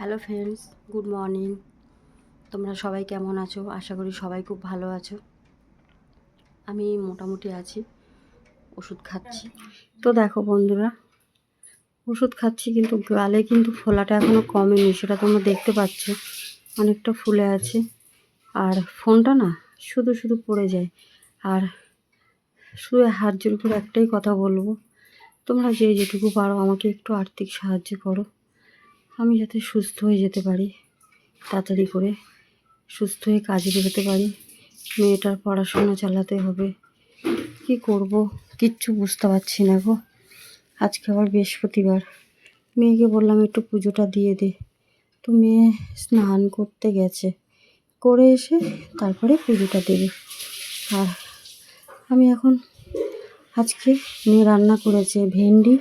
Hello friends, good morning. তোমরা সবাই কেমন আছো? আশা করি সবাই খুব ভালো আছো। আমি মোটামুটি আছি, ওষুধ খাচ্ছি। তো দেখো বন্ধুরা, ওষুধ খাচ্ছি কিন্তু গালে কিন্তু ফোলাটা এখনও কমেনি, সেটা তোমরা দেখতে পাচ্ছ, অনেকটা ফুলে আছে। আর ফোনটা না শুধু শুধু পড়ে যায়। আর শুধু হাত জোর করে একটাই কথা বলবো, তোমরা যে যেটুকু পারো আমাকে একটু আর্থিক সাহায্য করো, আমি যাতে সুস্থ হয়ে যেতে পারি, তাড়াতাড়ি করে সুস্থ হয়ে কাজে বেরোতে পারি। মেয়েটার পড়াশোনা চালাতে হবে, কি করব কিচ্ছু বুঝতে পারছি না গো। আজকে আবার বৃহস্পতিবার, মেয়েকে বললাম একটু পুজোটা দিয়ে দে, তো মেয়ে স্নান করতে গেছে, করে এসে তারপরে পুজোটা দেবে। আর আমি এখন আজকে মেয়ে রান্না করেছে, ভেন্ডি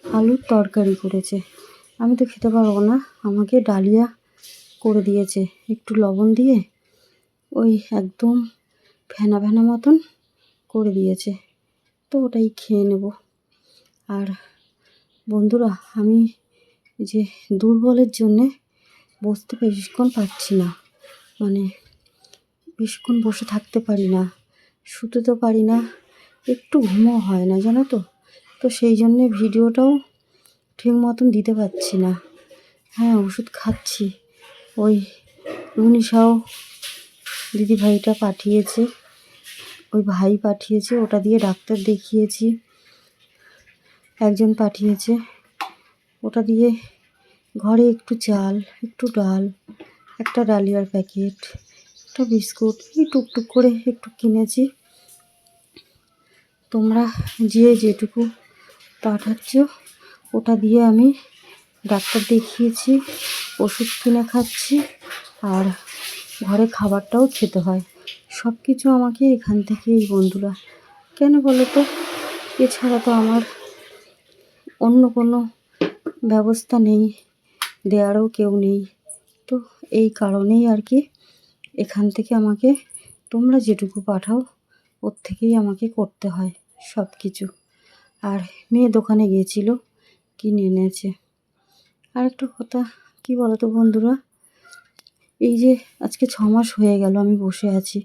আলুর তরকারি করেছে, আমি তো খেতে পারবো না, আমাকে ডালিয়া করে দিয়েছে একটু লবণ দিয়ে, ওই একদম ফেনা ফেনা মতন করে দিয়েছে, তো ওটাই খেয়ে নেব। আর বন্ধুরা, আমি যে দুর্বলের জন্যে বসতে বেশিক্ষণ পারছি না, মানে বেশিক্ষণ বসে থাকতে পারি না, শুতে তো পারি না, একটু ঘুমও হয় না জানো তো। তো সেই জন্যে ভিডিওটাও ঠিক মতন দিতে পারছি না। হ্যাঁ, ওষুধ খাচ্ছি, ওই মনীষাও দিদিভাইটা পাঠিয়েছে, ওই ভাই পাঠিয়েছে, ওটা দিয়ে ডাক্তার দেখিয়েছি, একজন পাঠিয়েছে, ওটা দিয়ে ঘরে একটু চাল, একটু ডাল, একটা ডালিয়ার প্যাকেট, একটা বিস্কুট, এই টুকটুক করে একটু কিনেছি। তোমরা যে যেটুকু পাঠাচ্ছ ওটা দিয়ে আমি ডাক্তার দেখিয়েছি, ওষুধ কিনে খাচ্ছি, আর ঘরে খাবারটাও খেতে হয়। সব কিছু আমাকে এখান থেকেই বন্ধুরা, কেন বলো তো, এছাড়া তো আমার অন্য কোনো ব্যবস্থা নেই, দেওয়ারও কেউ নেই। তো এই কারণেই আর কি এখান থেকে আমাকে তোমরা যেটুকু পাঠাও ওর থেকেই আমাকে করতে হয় সব কিছু। আর মেয়ে দোকানে গিয়েছিল, কিনে এনেছে। আর একটা কথা কি বলো তো বন্ধুরা, এই যে আজকে 6 মাস হয়ে গেল আমি বসে আছি,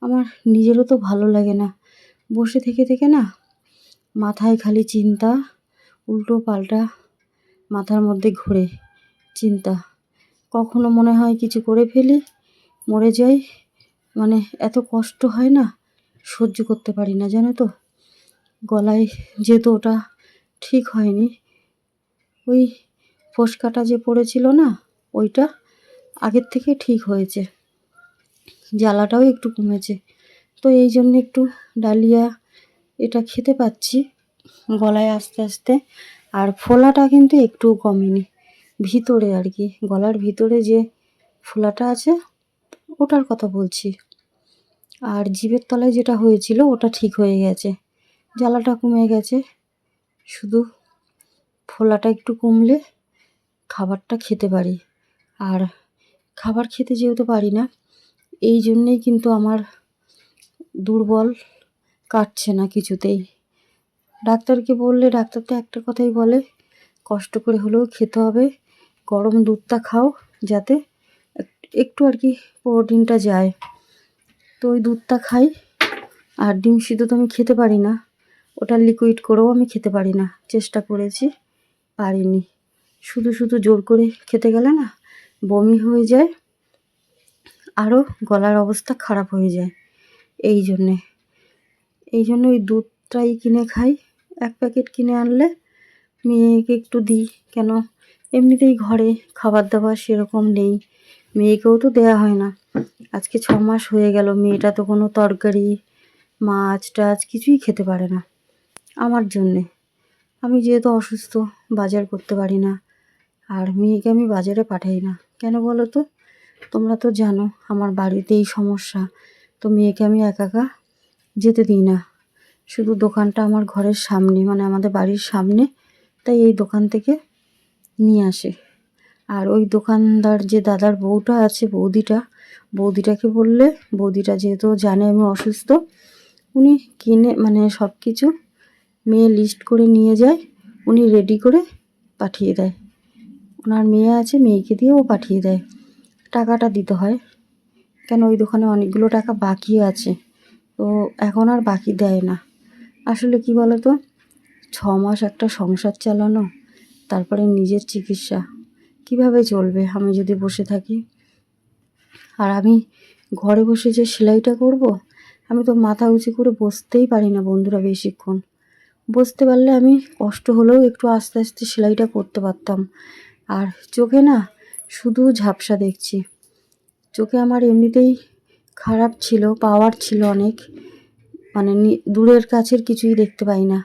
আমার নিজেরও তো ভালো লাগে না, বসে থেকে থেকে না মাথায় খালি চিন্তা, উল্টো পাল্টা মাথার মধ্যে ঘোরে চিন্তা। কখনো মনে হয় কিছু করে ফেলি, মরে যাই, মানে এত কষ্ট হয় না, সহ্য করতে পারি না জানো তো। গলায় যেহেতু ওটা ঠিক হয়নি, ওই ফোসকাটা যে পড়েছিল না, ওইটা আগের থেকে ঠিক হয়েছে, জ্বালাটাও একটু কমেছে, তো এই জন্য একটু ডালিয়া এটা খেতে পাচ্ছি গলায় আস্তে আস্তে। আর ফোলাটা কিন্তু একটুও কমেনি ভিতরে, আর কি গলার ভিতরে যে ফোলাটা আছে ওটার কথা বলছি। আর জিভের তলায় যেটা হয়েছিল ওটা ঠিক হয়ে গেছে, জ্বালাটা কমে গেছে, শুধু ফোলাটা একটু কমলে খাবারটা খেতে পারি। আর খাবার খেতে যেহেতু পারি না, এই জন্যেই কিন্তু আমার দুর্বল কাটছে না কিছুতেই। ডাক্তারকে বললে ডাক্তার তো একটা কথাই বলে, কষ্ট করে হলেও খেতে হবে, গরম দুধটা খাও যাতে একটু আর কি প্রোটিনটা যায়। তো ওই দুধটা খাই। আর ডিম সিদ্ধ তো আমি খেতে পারি না, ওটা লিকুইড করেও আমি খেতে পারি না, চেষ্টা করেছি, পারিনি। শুধু শুধু জোর করে খেতে গেলে না বমি হয়ে যায়, আরও গলার অবস্থা খারাপ হয়ে যায়। এই জন্যে ওই দুধটাই কিনে খাই, 1 প্যাকেট কিনে আনলে মেয়েকে একটু দিই, কেন এমনিতেই ঘরে খাবার দাবার সেরকম নেই, মেয়েকেও তো দেয়া হয় না। আজকে 6 মাস হয়ে গেল, মেয়েটা তো কোনো তরকারি মাছ টাছ কিছুই খেতে পারে না আমার জন্যে। আমি যেহেতু অসুস্থ, বাজার করতে পারি না, আর মেয়েকে আমি বাজারে পাঠাই না, কেন বলো তো, তোমরা তো জানো আমার বাড়িতেই সমস্যা, তো মেয়েকে আমি একা একা যেতে দিই না। শুধু দোকানটা আমার ঘরের সামনে, মানে আমাদের বাড়ির সামনে, তাই এই দোকান থেকে নিয়ে আসে। আর ওই দোকানদার যে দাদার বউটা আছে, বৌদিটাকে বললে, বৌদিটা যেহেতু জানে আমি অসুস্থ, উনি কিনে মানে সব কিছু মেয়ে লিস্ট করে নিয়ে যায়, উনি রেডি করে পাঠিয়ে দেয়, ওনার মেয়ে আছে, মেয়েকে দিয়ে ও পাঠিয়ে দেয়, টাকাটা দিতে হয়। কেন ওই দোকানে অনেকগুলো টাকা বাকি আছে, তো এখন আর বাকি দেয় না। আসলে কি বলো তো, 6 মাস একটা সংসার চালানো, তারপরে নিজের চিকিৎসা, কিভাবে চলবে আমি যদি বসে থাকি? আর আমি ঘরে বসে যে সেলাইটা করব, আমি তো মাথা উঁচু করে বসতেই পারি না বন্ধুরা বেশিক্ষণ। বসতে পারলে আমি কষ্ট হলেও একটু আস্তে আস্তে সেলাইটা করতে পারতাম। আর চোখে না শুধু ঝাপসা দেখছি। চোখে আমার এমনিতেই খারাপ ছিল, পাওয়ার ছিল অনেক, মানে দূরের কাছের কিছুই দেখতে পাই না।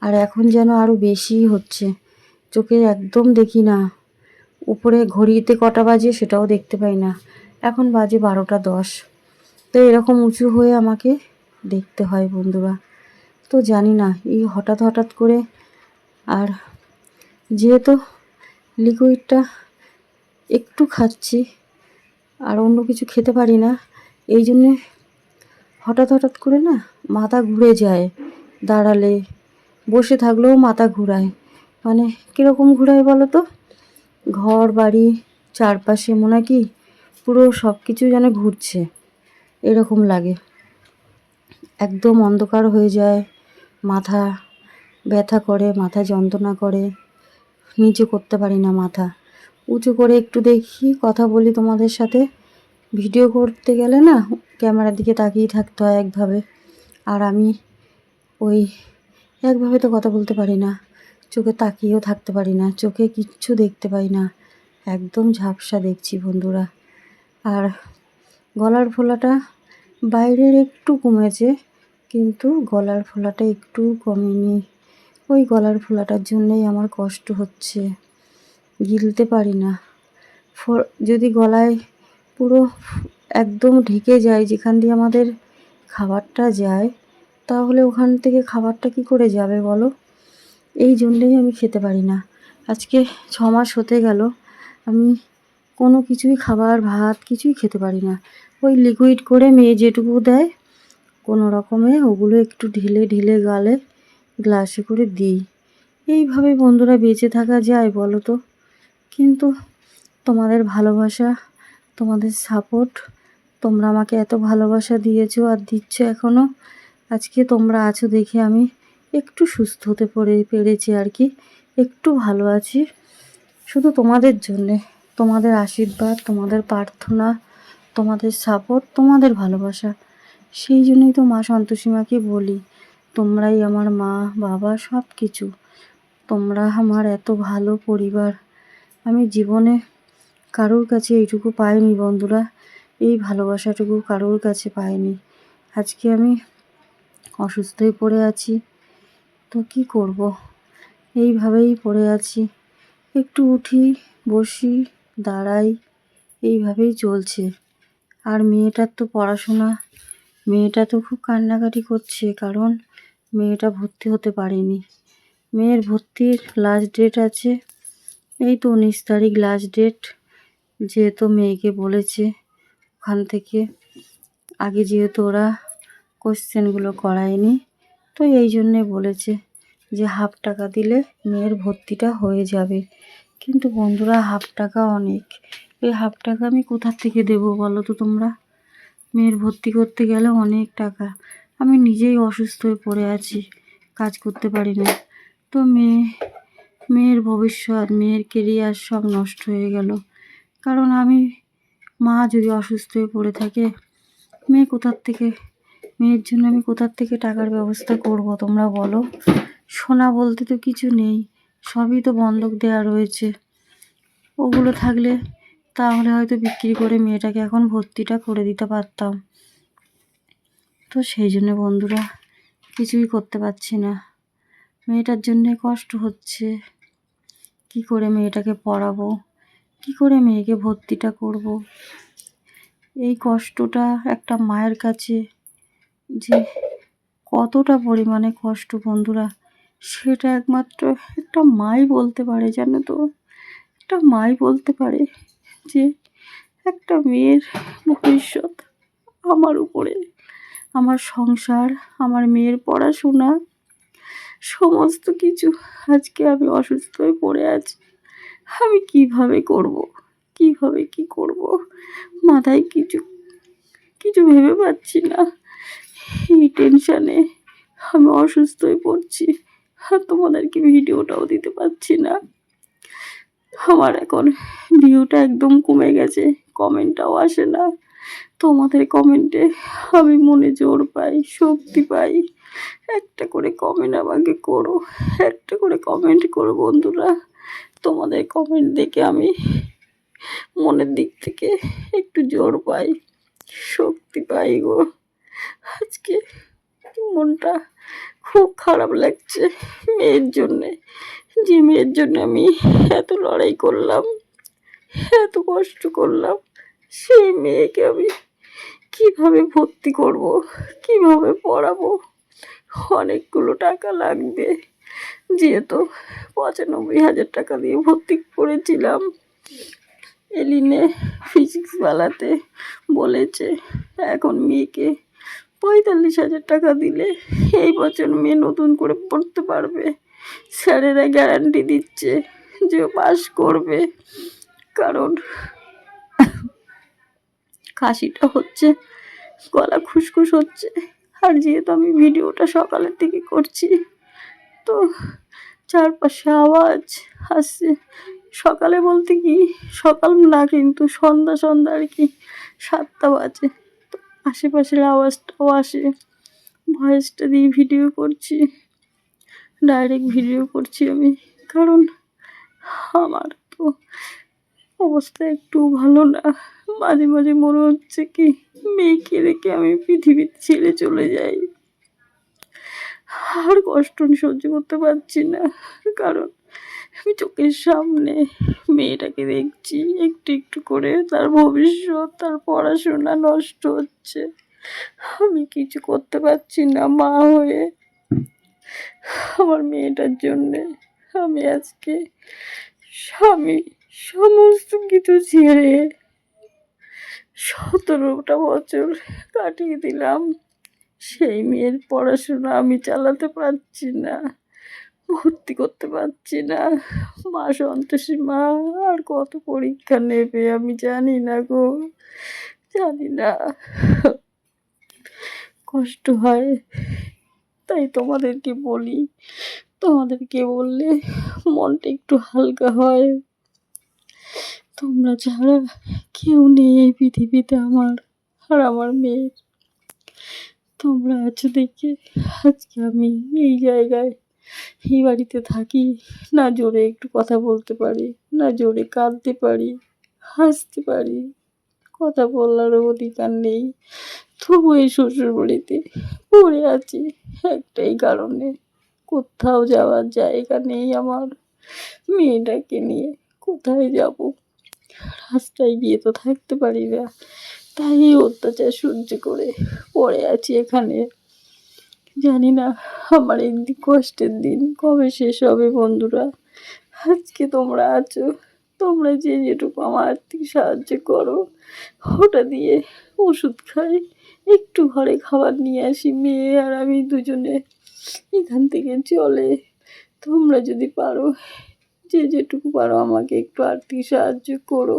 আর এখন যেন আরও বেশিই হচ্ছে, চোখে একদম দেখি না। উপরে ঘড়িতে কটা বাজে সেটাও দেখতে পাই না, এখন বাজে 12টা 10। তো এরকম উঁচু হয়ে আমাকে দেখতে হয় বন্ধুরা। তো জানি না, এই হঠাৎ হঠাৎ করে, আর যেহেতু লিকুইডটা একটু খাচ্ছি আর অন্য কিছু খেতে পারি না, এই জন্যে হঠাৎ হঠাৎ করে না মাথা ঘুরে যায়, দাঁড়ালে বসে থাকলেও মাথা ঘুরায়। মানে কীরকম ঘুরায় বলো তো, ঘর বাড়ি চারপাশে মনে হয় কি পুরো সব কিছু যেন ঘুরছে, এরকম লাগে। একদম অন্ধকার হয়ে যায়, মাথা ব্যথা করে, মাথা যন্ত্রণা করে, নিচু করতে পারি না মাথা। উঁচু করে একটু দেখি, কথা বলি তোমাদের সাথে, ভিডিও করতে গেলে না ক্যামেরার দিকে তাকিয়ে থাকতে হয় একভাবে, আর আমি ওই একভাবে তো কথা বলতে পারি না, চোখে তাকিয়েও থাকতে পারি না, চোখে কিচ্ছু দেখতে পাই না, একদম ঝাপসা দেখছি বন্ধুরা। আর গলার ফোলাটা বাইরের একটু কমেছে, কিন্তু গলার ফোলাটা একটু কমেনি। ওই গলার ফোলাটার জন্যই আমার কষ্ট হচ্ছে, গিলতে পারি না। যদি গলায় পুরো একদম ঢেকে যায়, যেখান দিয়ে আমাদের খাবারটা যায়, তাহলে ওখান থেকে খাবারটা কি করে যাবে বলো? এই জন্যেই আমি খেতে পারি না। আজকে 6 মাস হতে গেল, আমি কোনো কিছুই খাবার ভাত কিছুই খেতে পারি না। ওই লিকুইড করে মেয়ে যেটুকু দেয় কোনো রকমে ওগুলো একটু ঢেলে ঢেলে গালে গ্লাসে করে দিই। এইভাবে বন্ধুরা বেঁচে থাকা যায় বলো তো? কিন্তু তোমাদের ভালোবাসা, তোমাদের সাপোর্ট, তোমরা আমাকে এত ভালোবাসা দিয়েছো আর দিচ্ছ এখনও। আজকে তোমরা আছো দেখে আমি একটু সুস্থ হতে পেরেছি আর কি, একটু ভালো আছি। শুধু তোমাদের জন্যে, তোমাদের আশীর্বাদ, তোমাদের প্রার্থনা, তোমাদের সাপোর্ট, তোমাদের ভালোবাসা। সেই জন্যই তো মা সন্তোষীমাকে বলি, তোমরাই আমার মা বাবা সব কিছু। তোমরা আমার এত ভালো পরিবার, আমি জীবনে কারোর কাছে এইটুকু পাইনি বন্ধুরা, এই ভালোবাসাটুকু কারোর কাছে পাইনি। আজকে আমি অসুস্থ হয়ে পড়ে আছি, তো কি করব, এইভাবেই পড়ে আছি। একটু উঠি, বসি, দাঁড়াই, এইভাবেই চলছে। আর মেয়েটার তো পড়াশোনা, মেয়েটা তো খুব কান্নাকাটি করছে, কারণ মেয়েটা ভর্তি হতে পারেনি। মেয়ের ভর্তির লাস্ট ডেট আছে এই তো 19 তারিখ লাস্ট ডেট। যেহেতু মেয়েকে বলেছে ওখান থেকে, আগে যেহেতু ওরা কোশ্চেনগুলো করায়নি, তো এই জন্যে বলেছে যে হাফ টাকা দিলে মেয়ের ভর্তিটা হয়ে যাবে। কিন্তু বন্ধুরা হাফ টাকা অনেক, এই হাফ টাকা আমি কোথা থেকে দেবো বলো তো তোমরা? মেয়ের ভর্তি করতে গেলে অনেক টাকা, আমি নিজেই অসুস্থ হয়ে পড়ে আছি, কাজ করতে পারি না। তো মেয়ের ভবিষ্যৎ, মেয়ের কেরিয়ার সব নষ্ট হয়ে গেল। কারণ আমি মা যদি অসুস্থ হয়ে পড়ে থাকে, মেয়ের জন্য আমি কোথার থেকে টাকার ব্যবস্থা করব তোমরা বলো? সোনা বলতে তো কিছু নেই, সবই তো বন্ধক দেওয়া রয়েছে। ওগুলো থাকলে তাহলে হয়তো বিক্রি করে মেয়েটাকে এখন ভর্তিটা করে দিতে পারতাম। তো সেই জন্য বন্ধুরা কিছুই করতে পারছি না, মেয়েটার জন্যে কষ্ট হচ্ছে। কি করে মেয়েটাকে পড়াবো, কি করে মেয়েকে ভর্তিটা করব? এই কষ্টটা একটা মায়ের কাছে যে কতটা পরিমাণে কষ্ট বন্ধুরা, সেটা একমাত্র একটা মাই বলতে পারে, জানো তো? একটা মাই বলতে পারে যে একটা মেয়ের ভবিষ্যৎ আমার উপরে, আমার সংসার, আমার মেয়ের পড়াশোনা, সমস্ত কিছু। আজকে আমি অসুস্থ হয়ে পড়ে আছি, আমি কিভাবে করব, কিভাবে কি করব, মাথায় কিছু কিছু ভেবে পাচ্ছি না। এই টেনশানে আমি অসুস্থ হয়ে পড়ছি, আর তোমাদেরকে ভিডিওটাও দিতে পারছি না। আমার এখন ভিউটা একদম কমে গেছে, কমেন্টটাও আসে না। তোমাদের কমেন্টে আমি মনে জোর পাই, শক্তি পাই। একটা করে কমেন্ট আমাকে করো, একটা করে কমেন্ট করো বন্ধুরা। তোমাদের কমেন্ট দেখে আমি মনের দিক থেকে একটু জোর পাই, শক্তি পাই গো। আজকে মনটা খুব খারাপ লাগছে মেয়ের জন্যে, যে মেয়ের জন্য আমি এত লড়াই করলাম, এত কষ্ট করলাম। সেই মেয়েকে আমি কিভাবে ভর্তি করব, কিভাবে পড়াবো? অনেকগুলো টাকা লাগবে, যেহেতু ৯৫,০০০ টাকা দিয়ে ভর্তি করেছিলাম। এলিনে ফিজিক্সওয়ালাতে বলেছে এখন মেয়েকে ৪৫,০০০ টাকা দিলে এই বছর মেয়ে নতুন করে পড়তে পারবে। স্যারেরা গ্যারান্টি দিচ্ছে যে পাস করবে, কারণ কাশিটা হচ্ছে, গলা খুসখুস হচ্ছে। আর যেহেতু আমি ভিডিওটা সকালের দিকে করছি, তো চারপাশে আওয়াজ আসছে। সকালে বলতে কি, সকাল না কিন্তু সন্ধ্যা সন্ধ্যা আর কি, ৭টা বাজে। তো আশেপাশের আওয়াজটাও আসে। ভয়েসটা দিয়ে ভিডিও করছি, ডাইরেক্ট ভিডিও করছি আমি, কারণ আমার তো অবস্থা একটু ভালো না। মাঝে মাঝে মনে হচ্ছে কি মেয়েকে রেখে আমি পৃথিবী ছেড়ে চলে যাই। আর কষ্ট সহ্য করতে পারছি না, কারণ আমি চোখের সামনে মেয়েটাকে দেখছি একটু একটু করে তার ভবিষ্যৎ, তার পড়াশোনা নষ্ট হচ্ছে। আমি কিছু করতে পারছি না মা হয়ে। আমার মেয়েটার জন্যে আমি আজকে স্বামী সমস্ত কিছু ছেড়ে ১৭টা বছর কাটিয়ে দিলাম। সেই মেয়ের পড়াশোনা আমি চালাতে পারছি না, ভর্তি করতে পারছি না। মা সন্তোষী মা আর কত পরীক্ষা নেবে আমি জানি না গো, জানি না। কষ্ট হয়, তাই তোমাদেরকে বলি। তোমাদেরকে বললে মনটা একটু হালকা হয়। তোমরা ছাড়া কেউ নেই এই পৃথিবীতে আমার আর আমার মেয়ের। তোমরা আছো দেখে আজকে আমি এই জায়গায়, এই বাড়িতে থাকি। না জোরে একটু কথা বলতে পারি, না জোরে কাঁদতে পারি, হাসতে পারি, কথা বলারও অধিকার নেই। তবু এই শ্বশুরবাড়িতে পড়ে আছি একটাই কারণে, কোথাও যাওয়ার জায়গা নেই আমার। মেয়েটাকে নিয়ে কোথায় যাব? রাস্তায় গিয়ে তো থাকতে পারি না, তাই এই অত্যাচার সহ্য করে পড়ে আছি এখানে। জানি না আমার এই কষ্টের দিন কবে শেষ হবে বন্ধুরা। আজকে তোমরা আছো, তোমরা যে যেটুকু আমার আর্থিক সাহায্য করো, ওটা দিয়ে ওষুধ খাই, একটু ঘরে খাবার নিয়ে আসি, মেয়ে আর আমি দুজনে এখান থেকে চলে। তোমরা যদি পারো, যে যেটুকু পারো আমাকে একটু আর্থিক সাহায্য করো,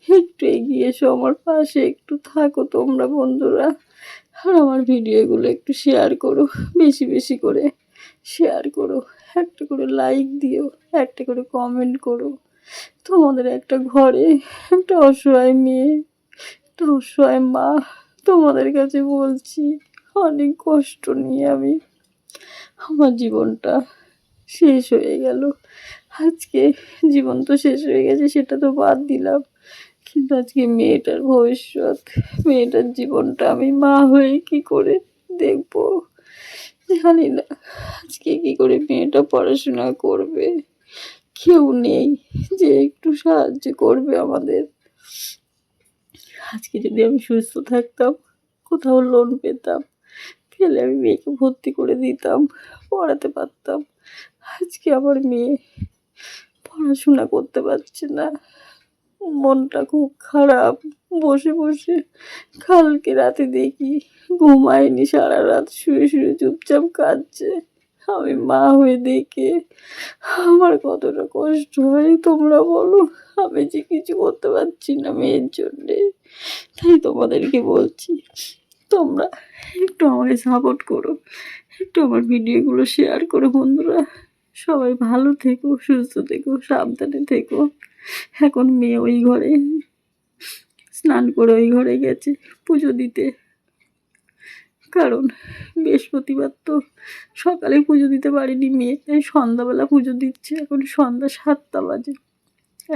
একটু এগিয়ে এসো আমার পাশে, একটু থাকো তোমরা বন্ধুরা। আর আমার ভিডিওগুলো একটু শেয়ার করো, বেশি বেশি করে শেয়ার করো, একটা করে লাইক দিও, একটা করে কমেন্ট করো। তোমাদের একটা ঘরে একটা অসহায় মেয়ে, একটা অসহায় মা, তোমাদের কাছে বলছি অনেক কষ্ট নিয়ে আমি, আমার জীবনটা শেষ হয়ে গেল। আজকে জীবন তো শেষ হয়ে গেছে, সেটা তো বাদ দিলাম, কিন্তু আজকে মেয়েটার ভবিষ্যৎ, মেয়েটার জীবনটা আমি মা হয়ে কি করে দেখবো জানি না। আজকে কি করে মেয়েটা পড়াশোনা করবে? কেউ নেই যে একটু সাহায্য করবে আমাদের। আজকে যদি আমি সুস্থ থাকতাম, কোথাও লোন পেতাম, পেলে আমি মেয়েকে ভর্তি করে দিতাম, পড়াতে পারতাম। আজকে আমার মেয়ে পড়াশোনা করতে পারছে না, মনটা খুব খারাপ। বসে বসে কালকে রাতে দেখি ঘুমায়নি, সারা রাত শুয়ে শুয়ে চুপচাপ কাঁদছে। আমি মা হয়ে দেখে আমার কতটা কষ্ট হয় তোমরা বলো। আমি যে কিছু করতে পারছি না মেয়ের জন্যে, তাই তোমাদেরকে বলছি তোমরা একটু আমাকে সাপোর্ট করো, একটু আমার ভিডিওগুলো শেয়ার করো বন্ধুরা। সবাই ভালো থেকো, সুস্থ থেকো, সাবধানে থেকো। এখন মেয়ে ওই ঘরে স্নান করে ওই ঘরে গেছে পুজো দিতে, কারণ বৃহস্পতিবার তো সকালে পুজো দিতে পারিনি মেয়ে, তাই সন্ধ্যাবেলা পুজো দিচ্ছে। এখন সন্ধ্যা 7টা বাজে,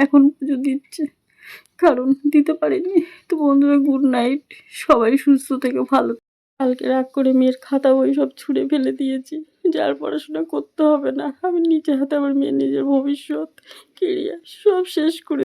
এখন পুজো দিচ্ছে, কারণ দিতে পারিনি। তো বন্ধুরা গুড নাইট, সবাই সুস্থ থেকে ভালো। কালকে রাগ করে মেয়ের খাতা বই সব ছুঁড়ে ফেলে দিয়েছি, যার পড়াশোনা করতে হবে না। আমি নিজে হাতে আমার মেয়ের নিজের ভবিষ্যৎ, কেরিয়ার সব শেষ করে